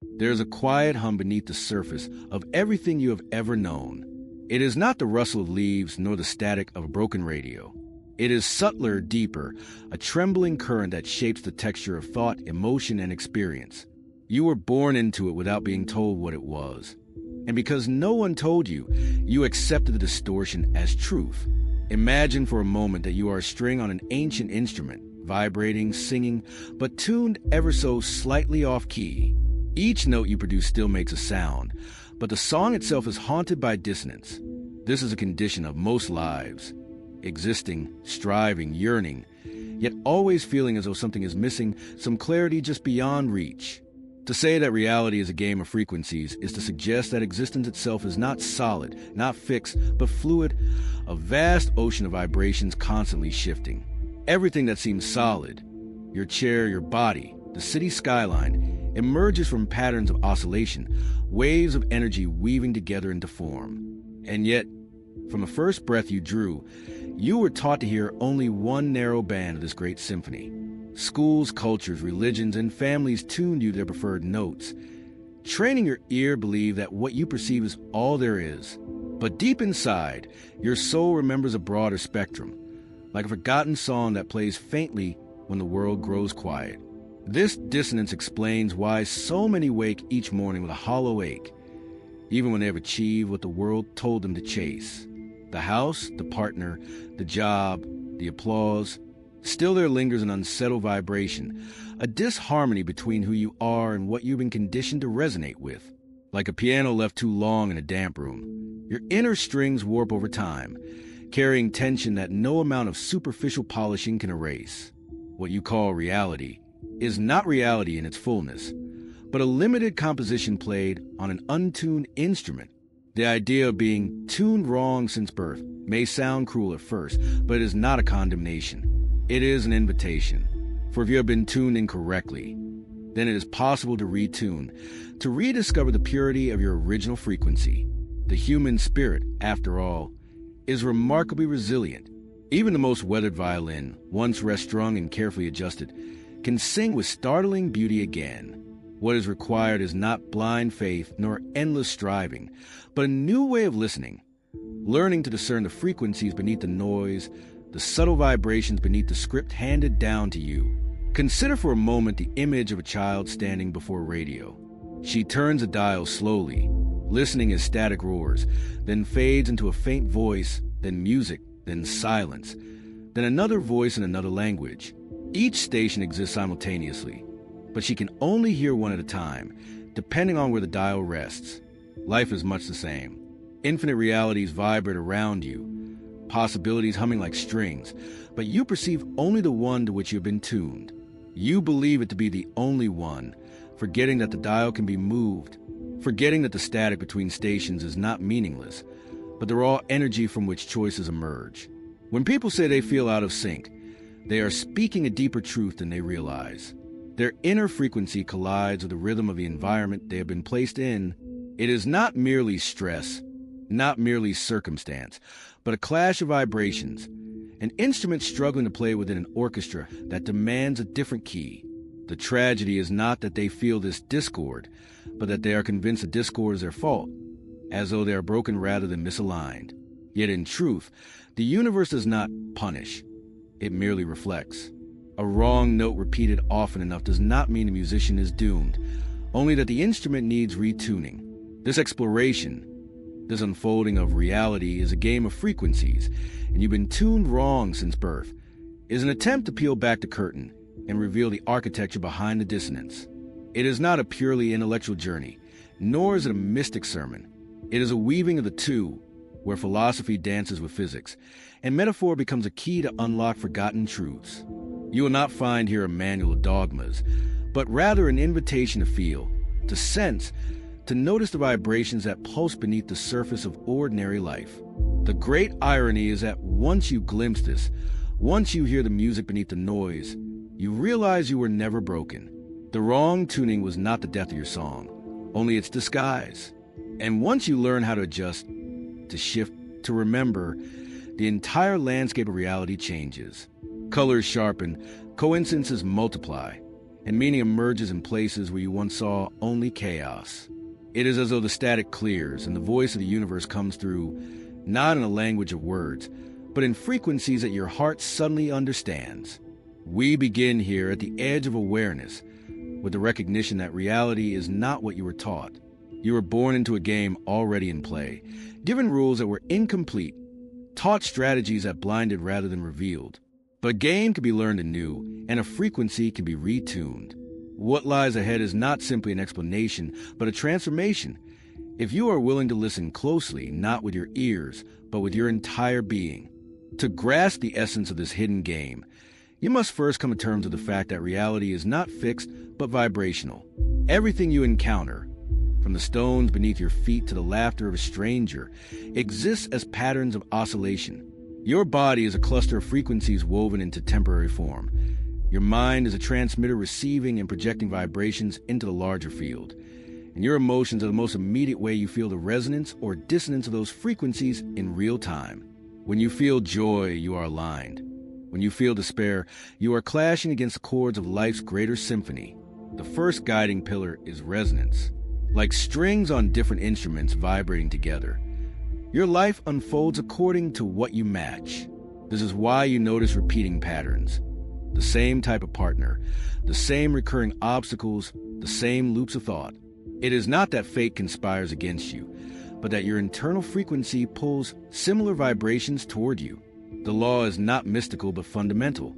There's a quiet hum beneath the surface of everything you have ever known. It is not the rustle of leaves nor the static of a broken radio. It is subtler, deeper, a trembling current that shapes the texture of thought, emotion, and experience. You were born into it without being told what it was. And because no one told you, you accepted the distortion as truth. Imagine for a moment that you are a string on an ancient instrument, vibrating, singing, but tuned ever so slightly off-key. Each note you produce still makes a sound, but the song itself is haunted by dissonance. This is a condition of most lives. Existing, striving, yearning, yet always feeling as though something is missing, some clarity just beyond reach. To say that reality is a game of frequencies is to suggest that existence itself is not solid, not fixed, but fluid, a vast ocean of vibrations constantly shifting. Everything that seems solid, your chair, your body, the city skyline, emerges from patterns of oscillation, waves of energy weaving together into form. And yet, from the first breath you drew, you were taught to hear only one narrow band of this great symphony. Schools, cultures, religions, and families tuned you their preferred notes, training your ear to believe that what you perceive is all there is. But deep inside, your soul remembers a broader spectrum, like a forgotten song that plays faintly when the world grows quiet. This dissonance explains why so many wake each morning with a hollow ache, even when they have achieved what the world told them to chase. The house, the partner, the job, the applause. Still there lingers an unsettled vibration, a disharmony between who you are and what you've been conditioned to resonate with. Like a piano left too long in a damp room, your inner strings warp over time, carrying tension that no amount of superficial polishing can erase. What you call reality is not reality in its fullness, but a limited composition played on an untuned instrument. The idea of being tuned wrong since birth may sound cruel at first, but it is not a condemnation. It is an invitation. For if you have been tuned incorrectly, then it is possible to retune, to rediscover the purity of your original frequency. The human spirit, after all, is remarkably resilient. Even the most weathered violin, once rest-strung and carefully adjusted, can sing with startling beauty again. What is required is not blind faith nor endless striving, but a new way of listening, learning to discern the frequencies beneath the noise, the subtle vibrations beneath the script handed down to you. Consider for a moment the image of a child standing before a radio. She turns a dial slowly, listening as static roars, then fades into a faint voice, then music, then silence, then another voice in another language. Each station exists simultaneously, but she can only hear one at a time, depending on where the dial rests. Life is much the same. Infinite realities vibrate around you, possibilities humming like strings, but you perceive only the one to which you have been tuned. You believe it to be the only one, forgetting that the dial can be moved, forgetting that the static between stations is not meaningless, but the raw energy from which choices emerge. When people say they feel out of sync, they are speaking a deeper truth than they realize. Their inner frequency collides with the rhythm of the environment they have been placed in. It is not merely stress, not merely circumstance, but a clash of vibrations, an instrument struggling to play within an orchestra that demands a different key. The tragedy is not that they feel this discord, but that they are convinced the discord is their fault, as though they are broken rather than misaligned. Yet in truth, the universe does not punish. It merely reflects. A wrong note repeated often enough does not mean the musician is doomed, only that the instrument needs retuning. This exploration, this unfolding of reality is a game of frequencies, and you've been tuned wrong since birth, is an attempt to peel back the curtain and reveal the architecture behind the dissonance. It is not a purely intellectual journey, nor is it a mystic sermon. It is a weaving of the two, where philosophy dances with physics, and metaphor becomes a key to unlock forgotten truths. You will not find here a manual of dogmas, but rather an invitation to feel, to sense, to notice the vibrations that pulse beneath the surface of ordinary life. The great irony is that once you glimpse this, once you hear the music beneath the noise, you realize you were never broken. The wrong tuning was not the death of your song, only its disguise. And once you learn how to adjust, to shift, to remember, the entire landscape of reality changes. Colors sharpen, coincidences multiply, and meaning emerges in places where you once saw only chaos. It is as though the static clears and the voice of the universe comes through, not in a language of words, but in frequencies that your heart suddenly understands. We begin here at the edge of awareness, with the recognition that reality is not what you were taught. You were born into a game already in play, given rules that were incomplete, taught strategies that blinded rather than revealed. But a game can be learned anew, and a frequency can be retuned. What lies ahead is not simply an explanation, but a transformation. If you are willing to listen closely, not with your ears, but with your entire being. To grasp the essence of this hidden game, you must first come to terms with the fact that reality is not fixed, but vibrational. Everything you encounter, from the stones beneath your feet to the laughter of a stranger, exists as patterns of oscillation. Your body is a cluster of frequencies woven into temporary form. Your mind is a transmitter receiving and projecting vibrations into the larger field. And your emotions are the most immediate way you feel the resonance or dissonance of those frequencies in real time. When you feel joy, you are aligned. When you feel despair, you are clashing against the chords of life's greater symphony. The first guiding pillar is resonance. Like strings on different instruments vibrating together, your life unfolds according to what you match. This is why you notice repeating patterns. The same type of partner, the same recurring obstacles, the same loops of thought. It is not that fate conspires against you, but that your internal frequency pulls similar vibrations toward you. The law is not mystical but fundamental.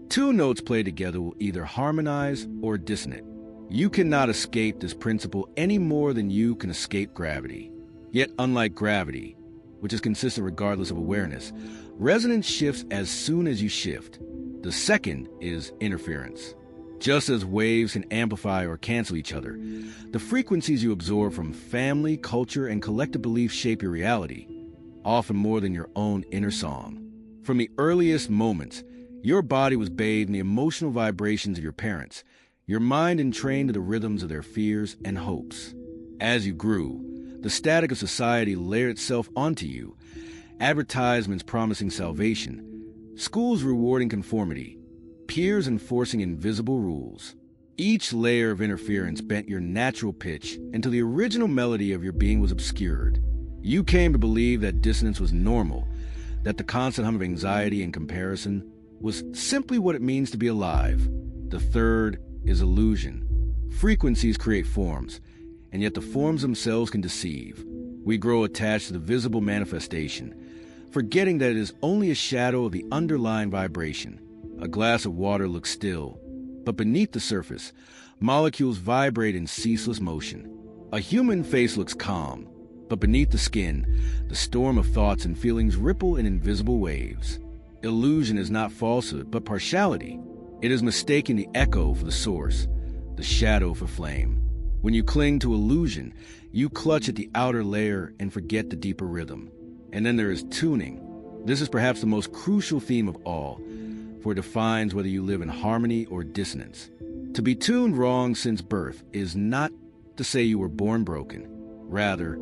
Two notes played together will either harmonize or dissonate. You cannot escape this principle any more than you can escape gravity. Yet, unlike gravity, which is consistent regardless of awareness, resonance shifts as soon as you shift. The second is interference. Just as waves can amplify or cancel each other, the frequencies you absorb from family, culture, and collective beliefs shape your reality, often more than your own inner song. From the earliest moments, your body was bathed in the emotional vibrations of your parents, your mind entrained to the rhythms of their fears and hopes. As you grew, the static of society layered itself onto you, advertisements promising salvation, schools rewarding conformity, peers enforcing invisible rules. Each layer of interference bent your natural pitch until the original melody of your being was obscured. You came to believe that dissonance was normal, that the constant hum of anxiety and comparison was simply what it means to be alive. The third is illusion. Frequencies create forms, and yet the forms themselves can deceive. We grow attached to the visible manifestation, forgetting that it is only a shadow of the underlying vibration. A glass of water looks still, but beneath the surface, molecules vibrate in ceaseless motion. A human face looks calm, but beneath the skin, the storm of thoughts and feelings ripple in invisible waves. Illusion is not falsehood, but partiality. It is mistaking the echo for the source, the shadow for flame. When you cling to illusion, you clutch at the outer layer and forget the deeper rhythm. And then there is tuning. This is perhaps the most crucial theme of all, for it defines whether you live in harmony or dissonance. To be tuned wrong since birth is not to say you were born broken. Rather,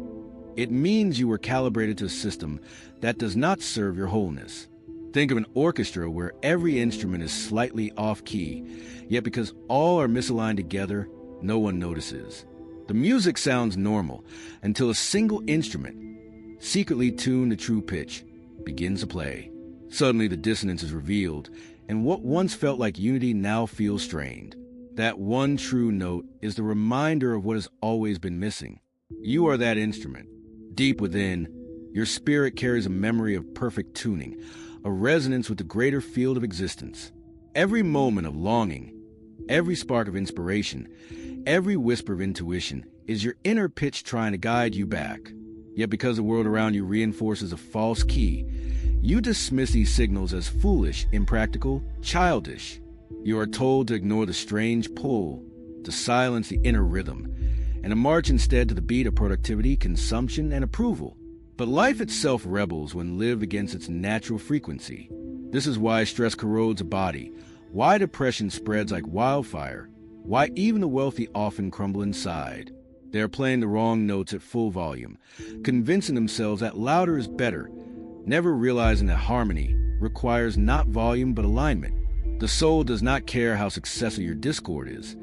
it means you were calibrated to a system that does not serve your wholeness. Think of an orchestra where every instrument is slightly off-key, yet because all are misaligned together, no one notices. The music sounds normal until a single instrument, secretly tuned to true pitch, begins to play. Suddenly the dissonance is revealed, and what once felt like unity now feels strained. That one true note is the reminder of what has always been missing. You are that instrument. Deep within, your spirit carries a memory of perfect tuning, a resonance with the greater field of existence. Every moment of longing, every spark of inspiration, every whisper of intuition is your inner pitch trying to guide you back. Yet because the world around you reinforces a false key, you dismiss these signals as foolish, impractical, childish. You are told to ignore the strange pull, to silence the inner rhythm, and to march instead to the beat of productivity, consumption, and approval. But life itself rebels when lived against its natural frequency. This is why stress corrodes a body, why depression spreads like wildfire, why even the wealthy often crumble inside. They are playing the wrong notes at full volume, convincing themselves that louder is better, never realizing that harmony requires not volume but alignment. The soul does not care how successful your discord is.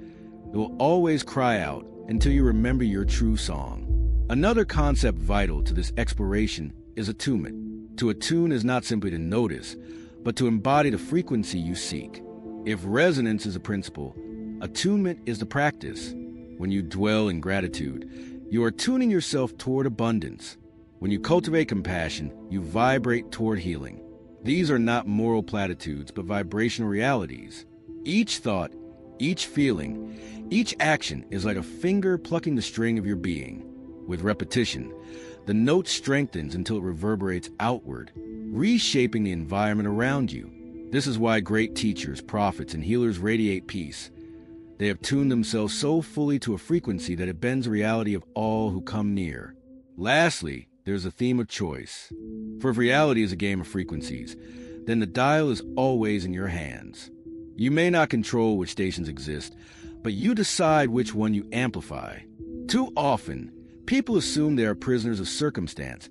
It will always cry out until you remember your true song. Another concept vital to this exploration is attunement. To attune is not simply to notice, but to embody the frequency you seek. If resonance is a principle, attunement is the practice. When you dwell in gratitude, you are tuning yourself toward abundance. When you cultivate compassion, you vibrate toward healing. These are not moral platitudes, but vibrational realities. Each thought, each feeling, each action is like a finger plucking the string of your being. With repetition, the note strengthens until it reverberates outward, reshaping the environment around you. This is why great teachers, prophets, and healers radiate peace. They have tuned themselves so fully to a frequency that it bends the reality of all who come near. Lastly, there's a theme of choice. For if reality is a game of frequencies, then the dial is always in your hands. You may not control which stations exist, but you decide which one you amplify. Too often, people assume they are prisoners of circumstance,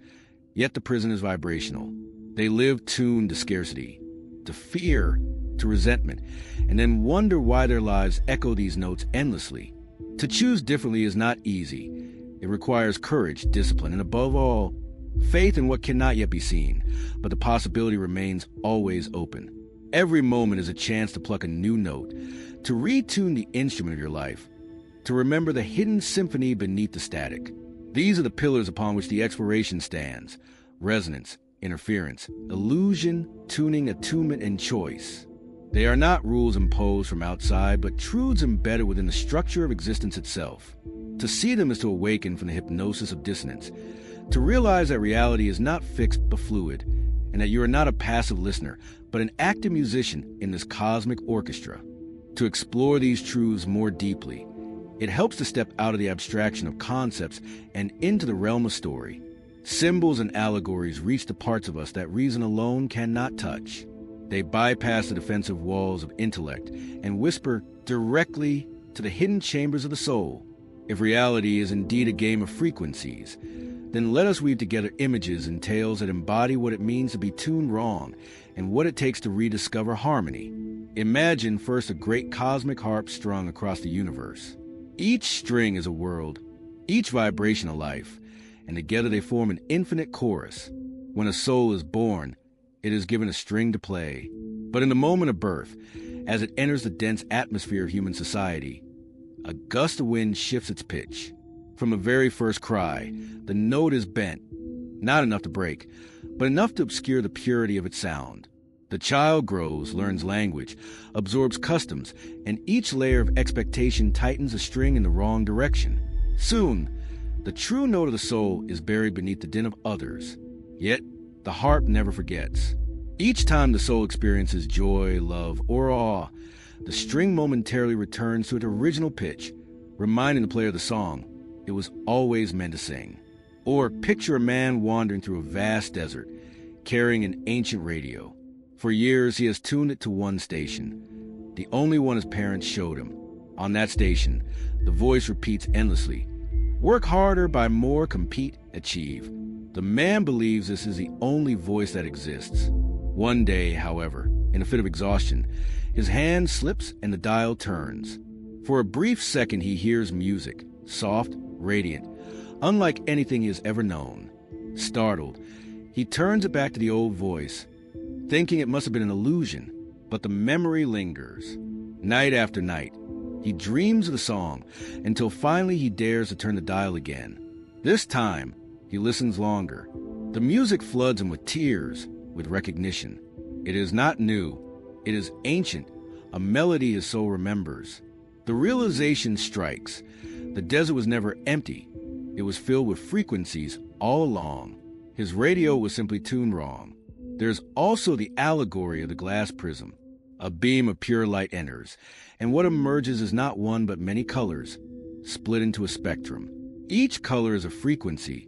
yet the prison is vibrational. They live tuned to scarcity, to fear, to resentment, and then wonder why their lives echo these notes endlessly. To choose differently is not easy. It requires courage, discipline, and above all, faith in what cannot yet be seen, but the possibility remains always open. Every moment is a chance to pluck a new note, to retune the instrument of your life, to remember the hidden symphony beneath the static. These are the pillars upon which the exploration stands: resonance, interference, illusion, tuning, attunement, and choice. They are not rules imposed from outside, but truths embedded within the structure of existence itself. To see them is to awaken from the hypnosis of dissonance, to realize that reality is not fixed but fluid, and that you are not a passive listener, but an active musician in this cosmic orchestra. To explore these truths more deeply, it helps to step out of the abstraction of concepts and into the realm of story. Symbols and allegories reach the parts of us that reason alone cannot touch. They bypass the defensive walls of intellect and whisper directly to the hidden chambers of the soul. If reality is indeed a game of frequencies, then let us weave together images and tales that embody what it means to be tuned wrong and what it takes to rediscover harmony. Imagine first a great cosmic harp strung across the universe. Each string is a world, each vibration a life, and together they form an infinite chorus. When a soul is born, it is given a string to play. But in the moment of birth, as it enters the dense atmosphere of human society, a gust of wind shifts its pitch. From the very first cry, the note is bent, not enough to break, but enough to obscure the purity of its sound. The child grows, learns language, absorbs customs, and each layer of expectation tightens a string in the wrong direction. Soon, the true note of the soul is buried beneath the din of others. Yet, the harp never forgets. Each time the soul experiences joy, love, or awe, the string momentarily returns to its original pitch, reminding the player of the song it was always meant to sing. Or picture a man wandering through a vast desert, carrying an ancient radio. For years, he has tuned it to one station, the only one his parents showed him. On that station, the voice repeats endlessly, "Work harder, buy more, compete, achieve." The man believes this is the only voice that exists. One day, however, in a fit of exhaustion, his hand slips and the dial turns. For a brief second, he hears music, soft, radiant, unlike anything he has ever known. Startled, he turns it back to the old voice, thinking it must have been an illusion, but the memory lingers. Night after night, he dreams of the song until finally he dares to turn the dial again. This time, he listens longer. The music floods him with tears, with recognition. It is not new. It is ancient, a melody his soul remembers. The realization strikes. The desert was never empty. It was filled with frequencies all along. His radio was simply tuned wrong. There's also the allegory of the glass prism. A beam of pure light enters, and what emerges is not one but many colors, split into a spectrum. Each color is a frequency,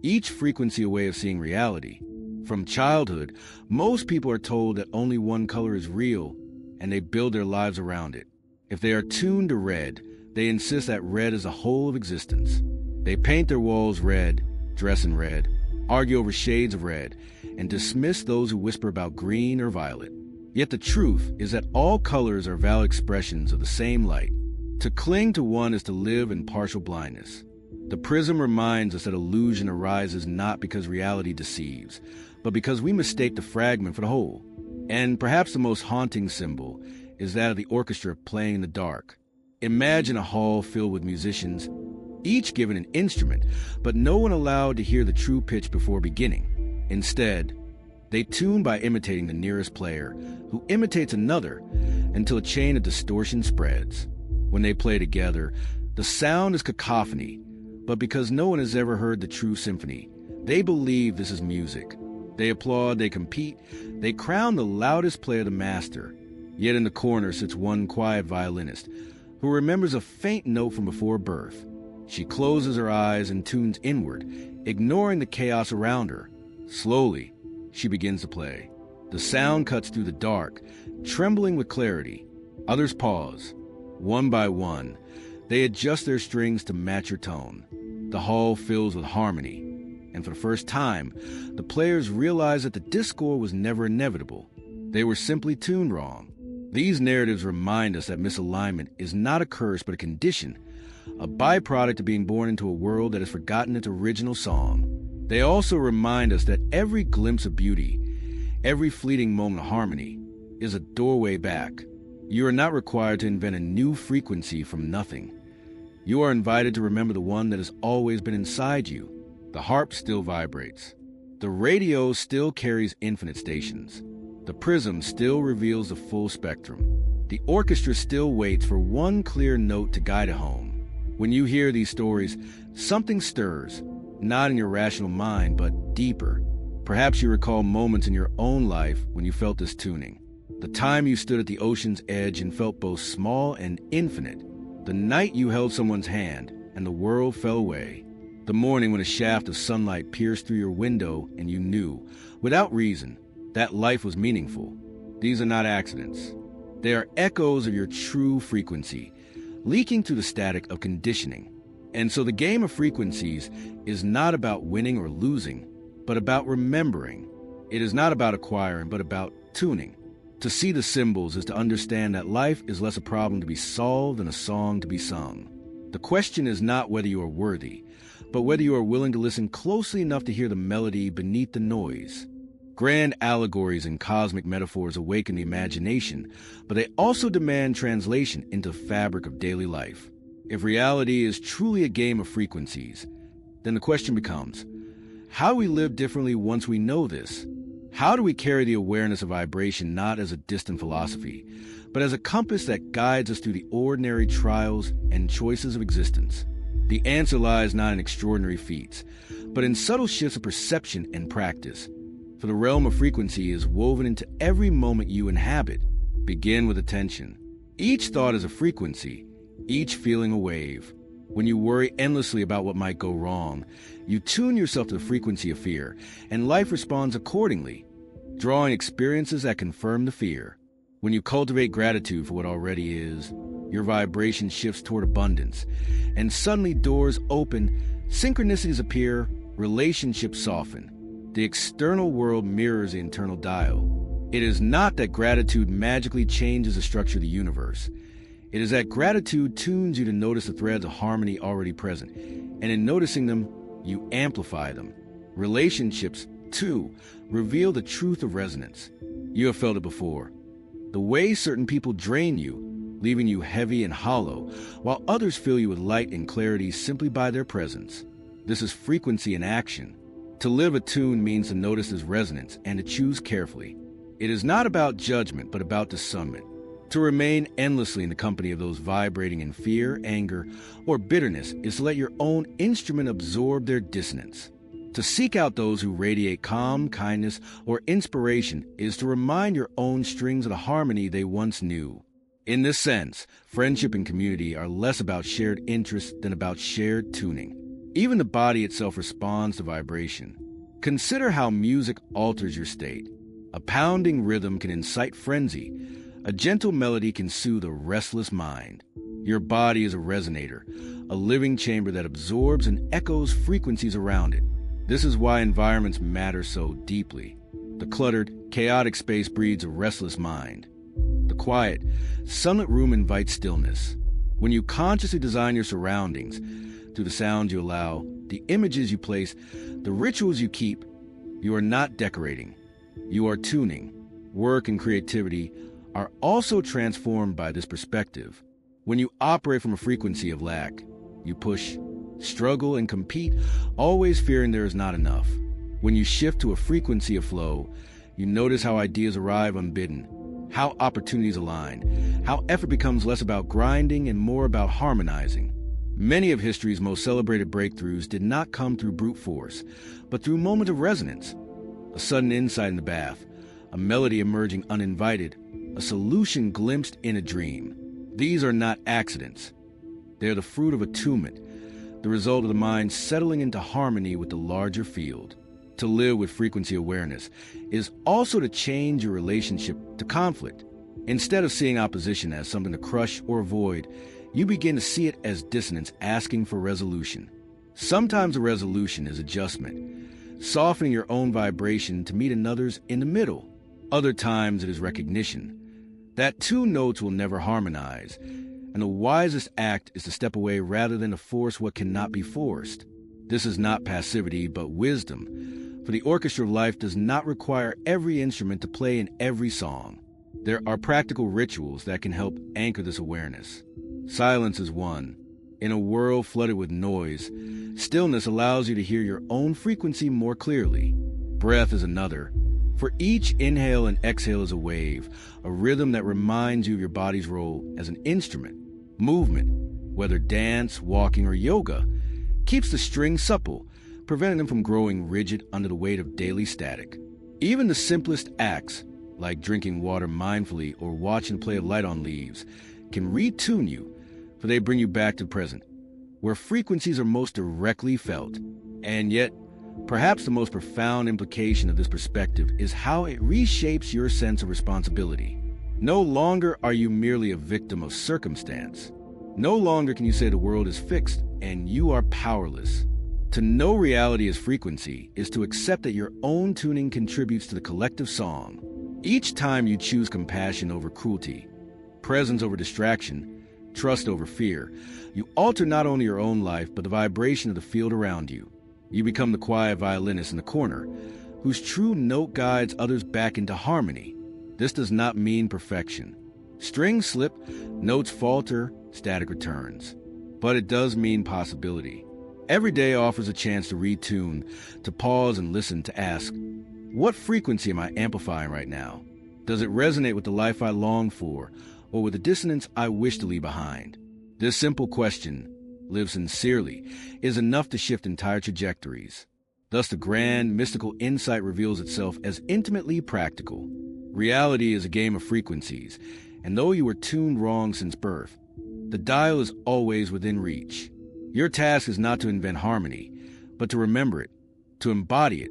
each frequency a way of seeing reality. From childhood, most people are told that only one color is real, and they build their lives around it. If they are tuned to red, they insist that red is the whole of existence. They paint their walls red, dress in red, argue over shades of red, and dismiss those who whisper about green or violet. Yet the truth is that all colors are valid expressions of the same light. To cling to one is to live in partial blindness. The prism reminds us that illusion arises not because reality deceives, but because we mistake the fragment for the whole. And perhaps the most haunting symbol is that of the orchestra playing in the dark. Imagine a hall filled with musicians, each given an instrument, but no one allowed to hear the true pitch before beginning. Instead, they tune by imitating the nearest player, who imitates another, until a chain of distortion spreads. When they play together, the sound is cacophony, but because no one has ever heard the true symphony, they believe this is music. They applaud, they compete, they crown the loudest player the master. Yet in the corner sits one quiet violinist, who remembers a faint note from before birth. She closes her eyes and tunes inward, ignoring the chaos around her. Slowly, she begins to play. The sound cuts through the dark, trembling with clarity. Others pause. One by one, they adjust their strings to match her tone. The hall fills with harmony, and for the first time, the players realize that the discord was never inevitable. They were simply tuned wrong. These narratives remind us that misalignment is not a curse but a condition, a byproduct of being born into a world that has forgotten its original song. They also remind us that every glimpse of beauty, every fleeting moment of harmony, is a doorway back. You are not required to invent a new frequency from nothing. You are invited to remember the one that has always been inside you. The harp still vibrates. The radio still carries infinite stations. The prism still reveals the full spectrum. The orchestra still waits for one clear note to guide it home. When you hear these stories, something stirs, not in your rational mind, but deeper. Perhaps you recall moments in your own life when you felt this tuning. The time you stood at the ocean's edge and felt both small and infinite. The night you held someone's hand and the world fell away. The morning when a shaft of sunlight pierced through your window and you knew, without reason, that life was meaningful. These are not accidents. They are echoes of your true frequency, leaking through the static of conditioning. And so the game of frequencies is not about winning or losing, but about remembering. It is not about acquiring, but about tuning. To see the symbols is to understand that life is less a problem to be solved than a song to be sung. The question is not whether you are worthy, but whether you are willing to listen closely enough to hear the melody beneath the noise. Grand allegories and cosmic metaphors awaken the imagination, but they also demand translation into the fabric of daily life. If reality is truly a game of frequencies, then the question becomes, how do we live differently once we know this? How do we carry the awareness of vibration not as a distant philosophy, but as a compass that guides us through the ordinary trials and choices of existence? The answer lies not in extraordinary feats, but in subtle shifts of perception and practice. For the realm of frequency is woven into every moment you inhabit. Begin with attention. Each thought is a frequency, each feeling a wave. When you worry endlessly about what might go wrong, you tune yourself to the frequency of fear, and life responds accordingly, drawing experiences that confirm the fear. When you cultivate gratitude for what already is, your vibration shifts toward abundance, and suddenly doors open, synchronicities appear, relationships soften. The external world mirrors the internal dial. It is not that gratitude magically changes the structure of the universe. It is that gratitude tunes you to notice the threads of harmony already present, and in noticing them, you amplify them. Relationships, too, reveal the truth of resonance. You have felt it before. The way certain people drain you, leaving you heavy and hollow, while others fill you with light and clarity simply by their presence. This is frequency in action. To live attuned means to notice this resonance and to choose carefully. It is not about judgment, but about discernment. To remain endlessly in the company of those vibrating in fear, anger, or bitterness is to let your own instrument absorb their dissonance. To seek out those who radiate calm, kindness, or inspiration is to remind your own strings of the harmony they once knew. In this sense, friendship and community are less about shared interests than about shared tuning. Even the body itself responds to vibration. Consider how music alters your state. A pounding rhythm can incite frenzy. A gentle melody can soothe a restless mind. Your body is a resonator, a living chamber that absorbs and echoes frequencies around it. This is why environments matter so deeply. The cluttered, chaotic space breeds a restless mind. The quiet, sunlit room invites stillness. When you consciously design your surroundings, through the sounds you allow, the images you place, the rituals you keep, you are not decorating. You are tuning. Work and creativity are also transformed by this perspective. When you operate from a frequency of lack, you push, struggle, and compete, always fearing there is not enough. When you shift to a frequency of flow, you notice how ideas arrive unbidden, how opportunities align, how effort becomes less about grinding and more about harmonizing. Many of history's most celebrated breakthroughs did not come through brute force, but through moments of resonance. A sudden insight in the bath, a melody emerging uninvited, a solution glimpsed in a dream. These are not accidents. They are the fruit of attunement, the result of the mind settling into harmony with the larger field. To live with frequency awareness is also to change your relationship to conflict. Instead of seeing opposition as something to crush or avoid, you begin to see it as dissonance asking for resolution. Sometimes a resolution is adjustment, softening your own vibration to meet another's in the middle. Other times it is recognition that two notes will never harmonize, and the wisest act is to step away rather than to force what cannot be forced. This is not passivity, but wisdom, for the orchestra of life does not require every instrument to play in every song. There are practical rituals that can help anchor this awareness. Silence is one. In a world flooded with noise, stillness allows you to hear your own frequency more clearly. Breath is another. For each inhale and exhale is a wave, a rhythm that reminds you of your body's role as an instrument. Movement, whether dance, walking, or yoga, keeps the strings supple, preventing them from growing rigid under the weight of daily static. Even the simplest acts, like drinking water mindfully or watching the play of light on leaves, can retune you, for they bring you back to the present, where frequencies are most directly felt. And yet, perhaps the most profound implication of this perspective is how it reshapes your sense of responsibility. No longer are you merely a victim of circumstance. No longer can you say the world is fixed and you are powerless. To know reality as frequency is to accept that your own tuning contributes to the collective song. Each time you choose compassion over cruelty, presence over distraction, trust over fear, you alter not only your own life, but the vibration of the field around you. You become the quiet violinist in the corner, whose true note guides others back into harmony. This does not mean perfection. Strings slip, notes falter, static returns. But it does mean possibility. Every day offers a chance to retune, to pause and listen, to ask, what frequency am I amplifying right now? Does it resonate with the life I long for, or with the dissonance I wish to leave behind? This simple question, live sincerely, is enough to shift entire trajectories. Thus the grand, mystical insight reveals itself as intimately practical. Reality is a game of frequencies, and though you were tuned wrong since birth, the dial is always within reach. Your task is not to invent harmony, but to remember it, to embody it,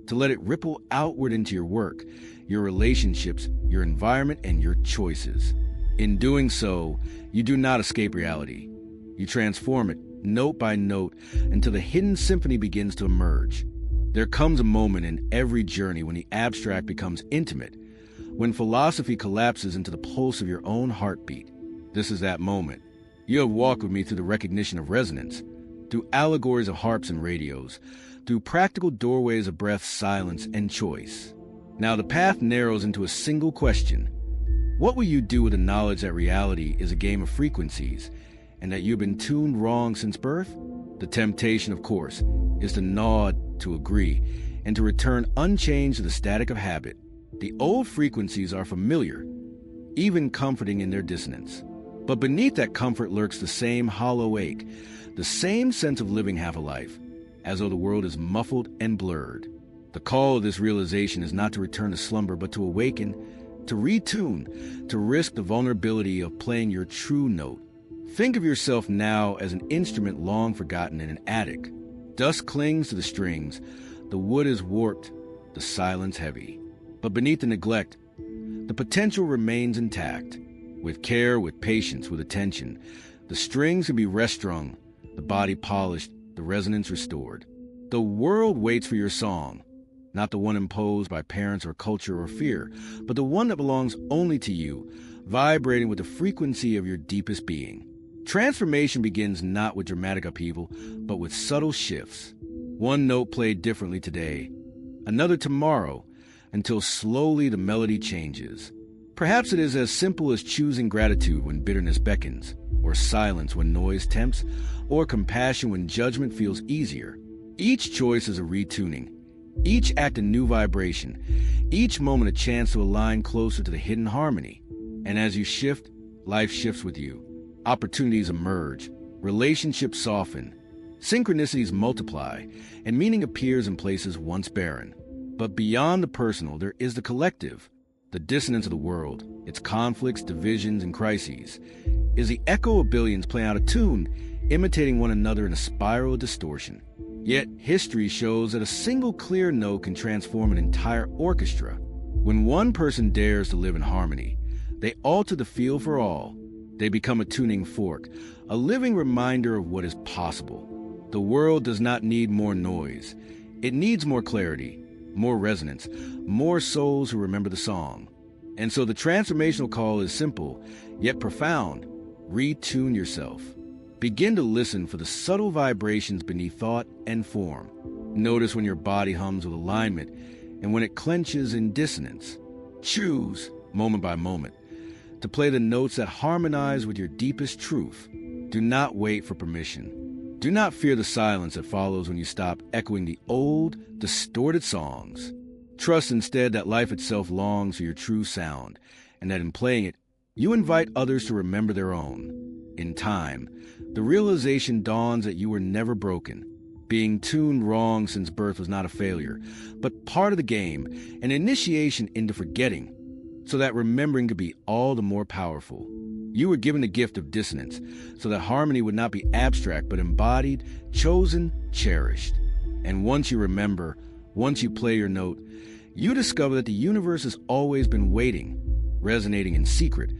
to let it ripple outward into your work, your relationships, your environment, and your choices. In doing so, you do not escape reality. You transform it, note by note, until the hidden symphony begins to emerge. There comes a moment in every journey when the abstract becomes intimate, when philosophy collapses into the pulse of your own heartbeat. This is that moment. You have walked with me through the recognition of resonance, through allegories of harps and radios, through practical doorways of breath, silence, and choice. Now the path narrows into a single question. What will you do with the knowledge that reality is a game of frequencies, and that you've been tuned wrong since birth? The temptation, of course, is to nod, to agree, and to return unchanged to the static of habit. The old frequencies are familiar, even comforting in their dissonance. But beneath that comfort lurks the same hollow ache, the same sense of living half a life, as though the world is muffled and blurred. The call of this realization is not to return to slumber, but to awaken, to retune, to risk the vulnerability of playing your true note. Think of yourself now as an instrument long forgotten in an attic. Dust clings to the strings, the wood is warped, the silence heavy. But beneath the neglect, the potential remains intact. With care, with patience, with attention, the strings can be restrung, the body polished, the resonance restored. The world waits for your song. not the one imposed by parents or culture or fear, but the one that belongs only to you, vibrating with the frequency of your deepest being. Transformation begins not with dramatic upheaval, but with subtle shifts. One note played differently today, another tomorrow, until slowly the melody changes. Perhaps it is as simple as choosing gratitude when bitterness beckons, or silence when noise tempts, or compassion when judgment feels easier. Each choice is a retuning, each act a new vibration, each moment a chance to align closer to the hidden harmony. And as you shift, life shifts with you. Opportunities emerge, relationships soften, synchronicities multiply, and meaning appears in places once barren. But beyond the personal, there is the collective. The dissonance of the world, its conflicts, divisions, and crises, is the echo of billions playing out a tune, imitating one another in a spiral of distortion. Yet, history shows that a single clear note can transform an entire orchestra. When one person dares to live in harmony, they alter the feel for all. They become a tuning fork, a living reminder of what is possible. The world does not need more noise. It needs more clarity, more resonance, more souls who remember the song. And so the transformational call is simple, yet profound. Retune yourself. Begin to listen for the subtle vibrations beneath thought and form. Notice when your body hums with alignment and when it clenches in dissonance. Choose, moment by moment, to play the notes that harmonize with your deepest truth. Do not wait for permission. Do not fear the silence that follows when you stop echoing the old, distorted songs. Trust instead that life itself longs for your true sound, and that in playing it, you invite others to remember their own. In time, the realization dawns that you were never broken. Being tuned wrong since birth was not a failure, but part of the game, an initiation into forgetting, so that remembering could be all the more powerful. You were given the gift of dissonance, so that harmony would not be abstract, but embodied, chosen, cherished. And once you remember, once you play your note, you discover that the universe has always been waiting, resonating in secret,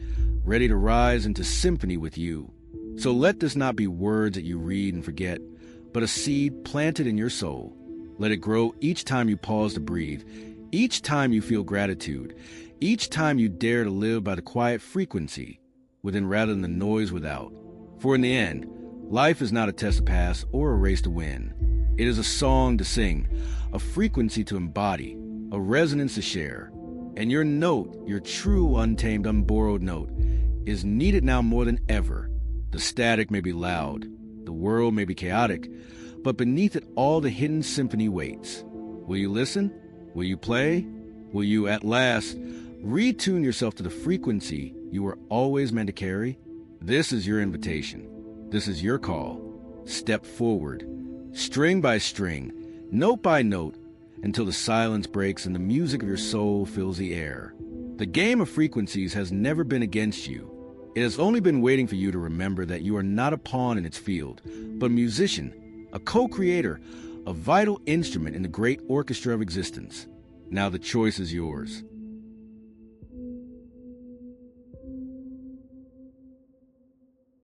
ready to rise into symphony with you. So let this not be words that you read and forget, but a seed planted in your soul. Let it grow each time you pause to breathe, each time you feel gratitude, each time you dare to live by the quiet frequency within rather than the noise without. For in the end, life is not a test to pass or a race to win. It is a song to sing, a frequency to embody, a resonance to share. And your note, your true, untamed, unborrowed note, is needed now more than ever. The static may be loud, the world may be chaotic, but beneath it all the hidden symphony waits. Will you listen? Will you play? Will you, at last, retune yourself to the frequency you were always meant to carry? This is your invitation. This is your call. Step forward, string by string, note by note, until the silence breaks and the music of your soul fills the air. The game of frequencies has never been against you. It has only been waiting for you to remember that you are not a pawn in its field, but a musician, a co-creator, a vital instrument in the great orchestra of existence. Now the choice is yours.